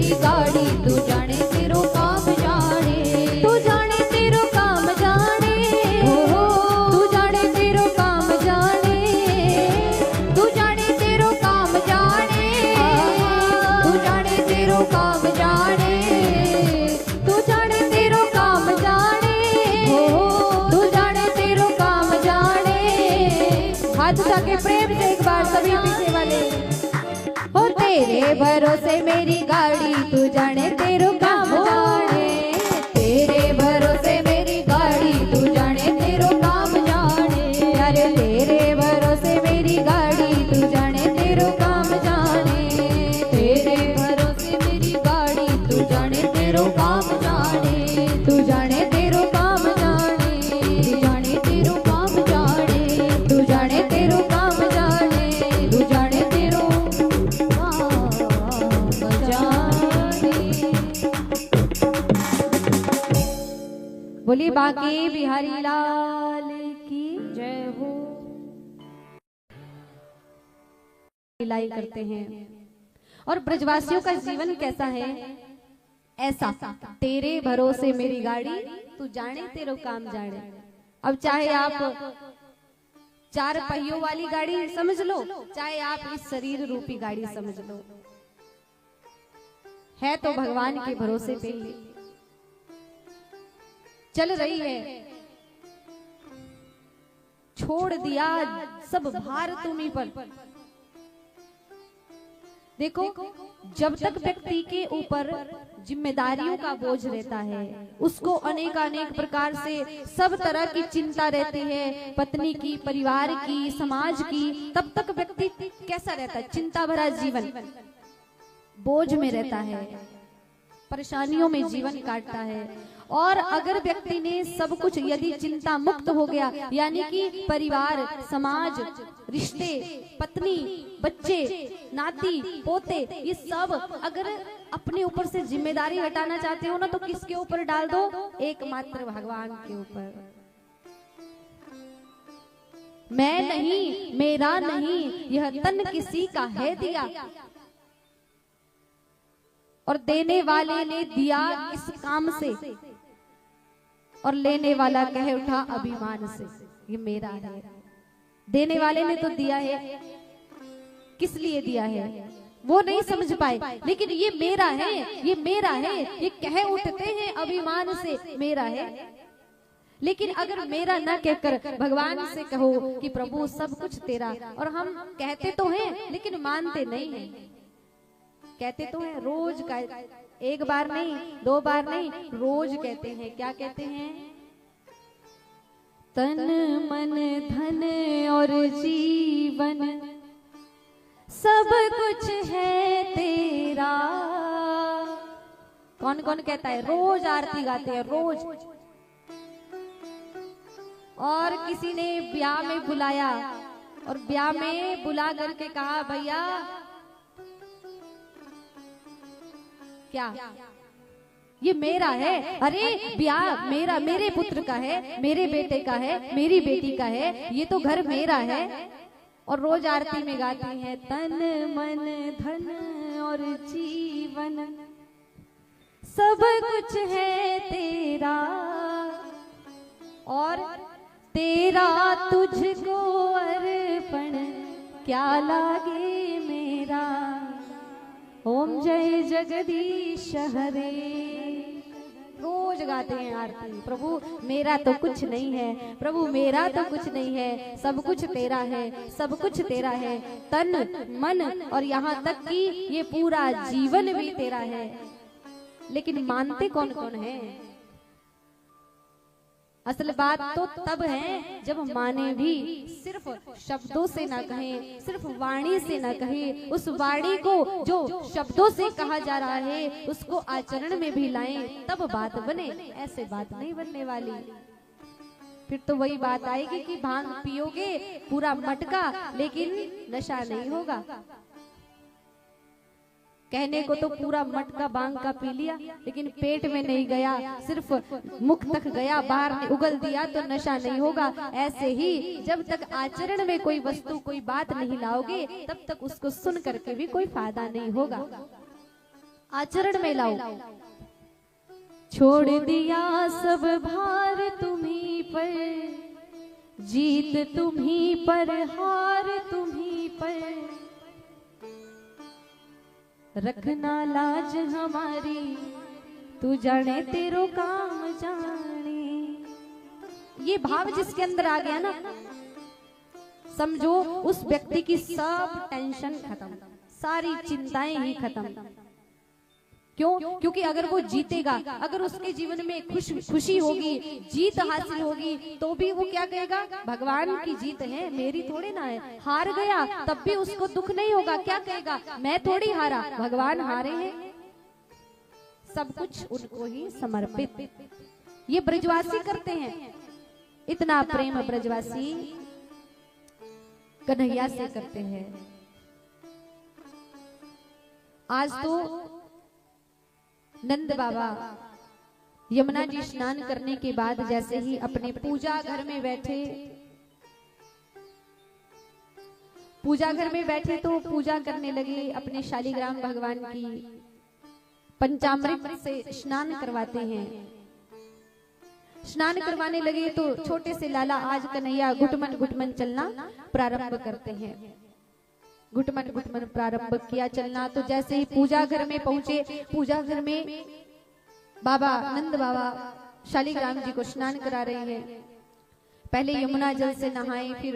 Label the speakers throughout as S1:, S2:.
S1: मेरी गाड़ी, तू जाने तेरो काम जाने, तू जाने तेरो काम जाने, हो तू जाने तेरो काम जाने, तू जाने तेरो काम जाने, तू जाने तेरो काम जाने, तू जाने तेरो काम जाने, हो तू जाने तेरो काम जाने। हाथ उठा के प्रेम से एक बार सभी पीछे वाले। हो तेरे भरोसे मेरी गाड़ी, तू जाने तेरो काम जाने, तेरे भरोसे मेरी गाड़ी, तू जाने तेरो काम जाने, अरे तेरे भरोसे मेरी गाड़ी, तू जाने तेरो काम जाने, तेरे भरोसे मेरी गाड़ी, तू जाने तेरो काम जाने, तू जाने तेरो काम जाने, तू जाने तेरो काम जाने, तू जाने तेरो काम जाने, तू जाने तेरो बोली बाकी बिहारी लाल की जय हो। लाई करते हैं और ब्रजवासियों का जीवन कैसा है? ऐसा, तेरे भरोसे मेरी गाड़ी, तू जाने तेरो काम जाने। अब चाहे आप 4 पहियों वाली गाड़ी समझ लो, चाहे आप इस शरीर रूपी गाड़ी समझ लो, है तो भगवान के भरोसे पे ही चल रही है। छोड़ दिया सब भार तुम्हीं पर। देखो, जब तक व्यक्ति के ऊपर जिम्मेदारियों का बोझ रहता है, उसको अनेक प्रकार से सब तरह की चिंता रहती है, पत्नी की, परिवार की, समाज की, तब तक व्यक्ति कैसा रहता है? चिंता भरा जीवन, बोझ में रहता है, परेशानियों में जीवन काटता है। और अगर व्यक्ति ने सब कुछ यदि चिंता मुक्त हो गया, यानी कि परिवार, समाज, रिश्ते, पत्नी, बच्चे, नाती, पोते, ये सब अगर अपने ऊपर से जिम्मेदारी हटाना चाहते हो ना, तो किसके ऊपर डाल दो? एकमात्र भगवान के ऊपर। मैं नहीं, मेरा नहीं, यह तन किसी का है दिया, और देने वाले ने दिया इस काम से, और लेने वाला कह उठा अभिमान से ये मेरा है। देने वाले ने तो दिया है, किस लिए दिया है वो नहीं समझ पाए, लेकिन ये मेरा है, ये मेरा है, ये कह उठते हैं अभिमान से मेरा है। लेकिन अगर मेरा ना कहकर भगवान से कहो कि प्रभु सब कुछ तेरा, और हम कहते तो हैं लेकिन मानते नहीं हैं। कहते तो हैं रोज का, एक बार नहीं, 2 बार नहीं, रोज कहते हैं। क्या कहते हैं? तन मन धन और जीवन सब कुछ है तेरा। कौन कौन कहता है? रोज आरती गाते हैं, रोज। और किसी ने ब्याह में बुलाया, और ब्याह में बुला करके कहा, भैया क्या ये मेरा है? अरे ब्याह मेरा, मेरे पुत्र का है, मेरे बेटे का है, मेरी बेटी का है, ये तो घर मेरा है। और रोज आरती में गाती हैं, तन मन धन और जीवन सब कुछ है तेरा, और तेरा तुझको अर्पण क्या लागे मेरा। ओम जय जगदीश हरे। रोज गाते हैं आरती। प्रभु मेरा तो कुछ नहीं है, प्रभु मेरा तो कुछ नहीं है, सब कुछ तेरा है, सब कुछ तेरा है, तन मन और यहाँ तक कि ये पूरा जीवन भी तेरा है। लेकिन मानते कौन कौन है? असल बात तो तब है जब माने भी, सिर्फ शब्दों से ना कहें, सिर्फ वाणी से ना कहें, उस वाणी को जो शब्दों से कहा जा रहा है उसको आचरण में भी लाएं, तब बात बने। ऐसे बात नहीं बनने वाली। फिर तो वही बात आएगी कि भांग पियोगे पूरा मटका, लेकिन नशा नहीं होगा। कहने को तो पूरा मटका भांग का पी लिया, लेकिन पेट में नहीं गया, सिर्फ मुख तक गया, बाहर उगल दिया तो नशा नहीं होगा। ऐसे ही जब तक आचरण में कोई वस्तु, कोई बात नहीं लाओगे, तब तक उसको सुन करके भी कोई फायदा नहीं होगा। आचरण में लाओ। छोड़ दिया सब भार तुम्हीं पर, जीत तुम्हीं पर, हार तुम्हीं पर, रखना लाज हमारी, तू जाने तेरो काम जाने। ये भाव जिसके अंदर आ गया ना, समझो उस व्यक्ति की सब टेंशन खत्म, सारी चिंताएं ही खत्म। क्यों? क्योंकि अगर वो जीतेगा, अगर उसके जीवन में खुशी होगी, जीत हासिल होगी, तो भी वो क्या कहेगा, भगवान की जीत है, मेरी थोड़ी ना है। हार गया तब भी उसको दुख नहीं होगा, क्या कहेगा, मैं थोड़ी हारा, भगवान हारे हैं। सब कुछ उनको ही समर्पित ये ब्रजवासी करते हैं। इतना प्रेम ब्रजवासी कन्हैया से करते हैं। आज तो नंद बाबा यमुना जी स्नान करने के बाद जैसे ही अपने पूजा घर में बैठे, तो पूजा करने लगे, अपने शालिग्राम भगवान की पंचामृत से स्नान करवाते हैं। स्नान करवाने लगे तो छोटे से लाला आज कन्हैया घुटमन घुटमन चलना प्रारंभ करते हैं। घुटमन घुटमन प्रारंभ किया चलना, तो जैसे ही पूजा घर में पहुंचे, पूजा घर में बाबा नंद बाबा शालिग्राम जी को स्नान करा रहे हैं। पहले यमुना जल से नहाए, फिर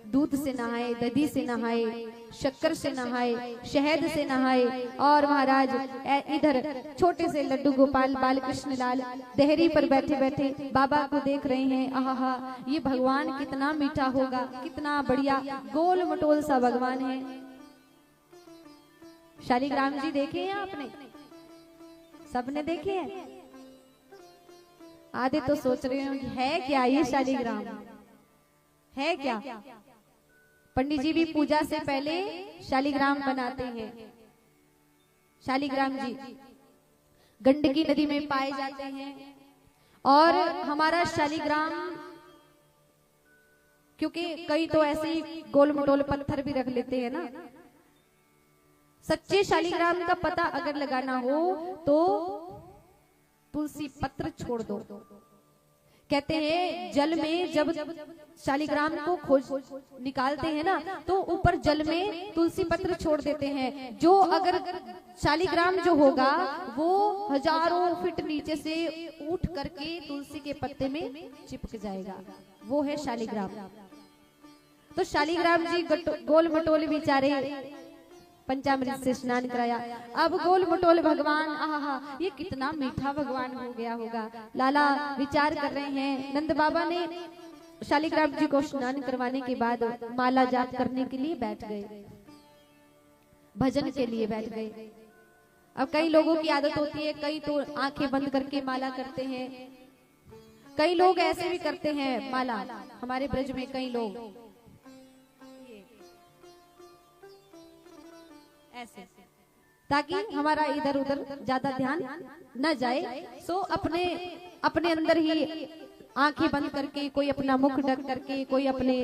S1: दूध से नहाए, दधी से नहाए, शक्कर से नहाए, शहद से नहाए, और महाराज इधर छोटे से लड्डू गोपाल बाल कृष्ण लाल देहरी पर बैठे बैठे बाबा को देख रहे हैं। आहा, ये भगवान कितना मीठा होगा, कितना बढ़िया गोल मटोल सा भगवान है। शालिग्राम जी देखे हैं आपने? सबने देखे हैं? आधे तो सोच रहे हो है क्या ये शालिग्राम, है क्या? पंडित जी भी पूजा से पहले शालिग्राम बनाते हैं। शालिग्राम जी गंडकी नदी में पाए जाते हैं, और हमारा शालिग्राम, क्योंकि कई तो ऐसे ही गोल मटोल पत्थर भी रख लेते हैं ना, सच्चे शालिग्राम का पता अगर लगाना हो तो तुलसी पत्र छोड़ दो। कहते हैं जल में जब शालिग्राम को खोज निकालते हैं ना, तो ऊपर जल में तुलसी पत्र छोड़ देते हैं। जो अगर शालिग्राम जो होगा वो हजारों फीट नीचे से उठ करके तुलसी के पत्ते में चिपक जाएगा, वो है शालिग्राम। तो शालिग्राम जी गोल मटोल बेचारे पंचामृत से स्नान कराया। अब गोल मटोल भगवान, आहा, ये कितना मीठा भगवान हो गया होगा। लाला विचार कर रहे हैं। नंद बाबा ने शालिग्राम जी को स्नान करवाने के बाद माला जाप करने के लिए बैठ गए, भजन के लिए बैठ गए। अब कई लोगों की आदत होती है, कई तो आंखें बंद करके माला करते हैं, कई लोग ऐसे भी करते हैं माला। हमारे ब्रज में कई लोग ऐसे, ताकि हमारा इधर उधर ज्यादा ध्यान न जाए। सो अपने अपने अंदर ही आंखें बंद करके, कोई अपना मुख ढक करके, कोई अपने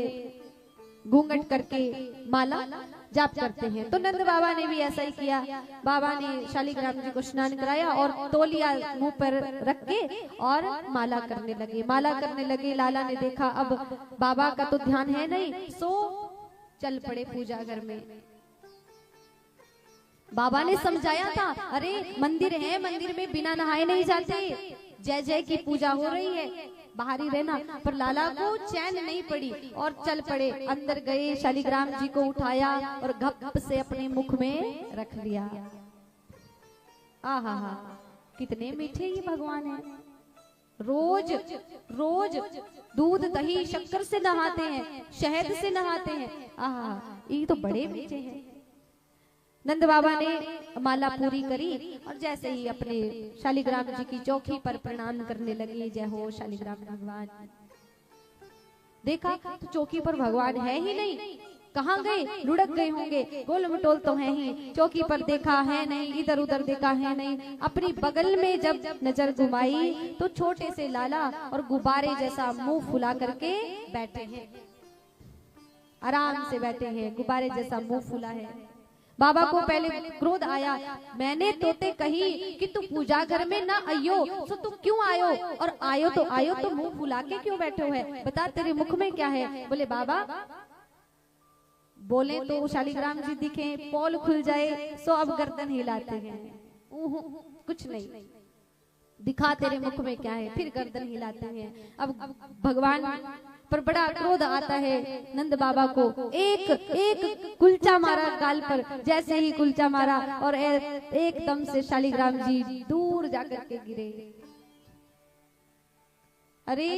S1: घूंघट करके माला जाप करते हैं। तो नंद बाबा ने भी ऐसा ही किया। बाबा ने शालिग्राम जी को स्नान कराया और तौलिया मुंह पर रख के और माला करने लगे। माला करने लगे। लाला ने देखा अब बाबा का तो ध्यान है नहीं, सो चल पड़े पूजा घर में। बाबा ने समझाया था, अरे मंदिर है, मंदिर में बिना नहाए नहीं जाते, जय जय की पूजा हो रही है, बाहर ही रहना। पर लाला को चैन नहीं पड़ी और चल पड़े। अंदर गए, शालिग्राम जी को उठाया और गप से अपने मुख में रख लिया। आहा हा, कितने मीठे ये भगवान है। रोज रोज दूध दही शक्कर से नहाते हैं, शहद से नहाते हैं। आहा, ये तो बड़े मीठे हैं। नंद बाबा ने माला पूरी करी और जैसे ही अपने शालिग्राम जी की चौकी पर प्रणाम करने लगे, जय हो शालिग्राम भगवान। देखा तो चौकी पर भगवान है ही नहीं, कहाँ गए? लुढ़क गए होंगे, गोल मटोल तो है ही। चौकी पर देखा है नहीं, इधर उधर देखा है नहीं। अपनी बगल में जब नजर घुमाई तो छोटे से लाला और गुब्बारे जैसा मुंह फुला करके बैठे हैं, आराम से बैठे हैं, गुब्बारे जैसा मुंह फुला है। बाबा को पहले क्रोध आया, मैंने तोते कही कि तू पूजा घर में ना आयो, तो तू क्यों आयो, और आयो तो मुंह फुला के क्यों बैठे हुए, बता तेरे मुख में क्या है। बोले बाबा बोले तो शालिग्राम जी दिखे, पोल खुल जाए, सो अब गर्दन हिलाते हैं, कुछ नहीं, दिखा तेरे मुख में क्या है, फिर गर्दन हिलाते हैं। अब भगवान पर बड़ा क्रोध आता है नंद बाबा को, एक कुलचा मारा गाल पर, जैसे ही कुलचा मारा और एकदम से शालिग्राम जी दूर जाकर के गिरे। अरे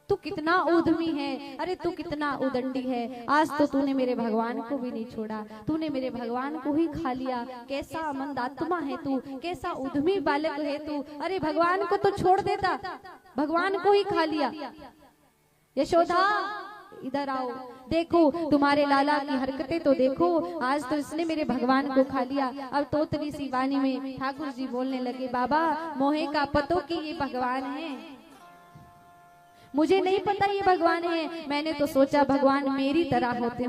S1: तू कितना उद्यमी है, अरे तू कितना उदंडी है, आज तो तूने मेरे भगवान को भी नहीं छोड़ा, तूने मेरे भगवान को ही खा लिया, कैसा मंदात्मा है तू, कैसा उद्यमी बालक है तू, अरे भगवान को तो छोड़ देता, भगवान को ही खा लिया। यशोदा इधर आओ, देखो तुम्हारे लाला की हरकतें तो देखो, आज तो इसने मेरे भगवान को खा लिया। अब तोतली सी वाणी में ठाकुर जी बोलने लगे, बाबा मोहे का पतो कि ये भगवान है, मुझे नहीं पता ये भगवान है, मैंने तो सोचा भगवान मेरी तरह होते